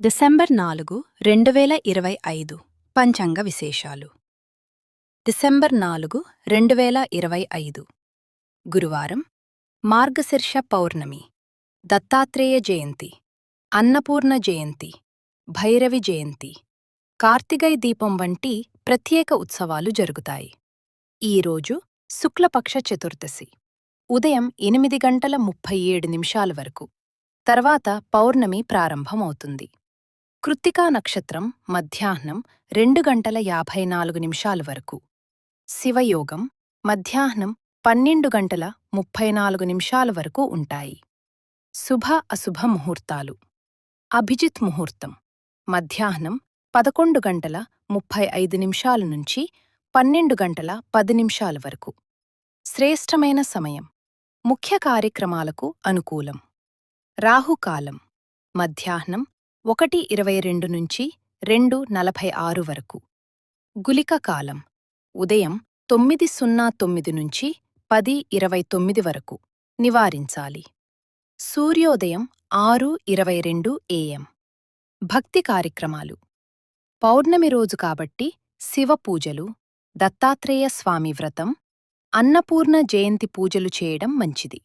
December 4, 2025 పంచాంగ విశేషాలు. December 4, 2025 గురువారం, మార్గశిర్ష పౌర్ణమి, దత్తాత్రేయ జయంతి, అన్నపూర్ణ జయంతి, భైరవి జయంతి, కార్తికై దీపం వంటి ప్రత్యేక ఉత్సవాలు జరుగుతాయి. ఈరోజు శుక్లపక్ష చతుర్దశి, ఉదయం 8:37 వరకు. తర్వాత పౌర్ణమి ప్రారంభమవుతుంది. కృత్తికా నక్షత్రం మధ్యాహ్నం 2:54 వరకు. శివయోగం మధ్యాహ్నం 12:34 వరకు ఉంటాయి. శుభ అశుభ ముహూర్తాలు. అభిజిత్ ముహూర్తం మధ్యాహ్నం 11:35 నుంచి 12:10 వరకు. శ్రేష్టమైన సమయం ముఖ్య కార్యక్రమాలకు అనుకూలం. రాహుకాలం మధ్యాహ్నం 1:22 నుంచి 2:46 వరకు. గుళిక కాలం ఉదయం 9:09 నుంచి 10:29 వరకు. నివారించాలి. సూర్యోదయం 6:22 AM. భక్తి కార్యక్రమాలు. పౌర్ణమి రోజు కాబట్టి శివ పూజలు, దత్తాత్రేయ స్వామి వ్రతం, అన్నపూర్ణ జయంతి పూజలు చేయడం మంచిది.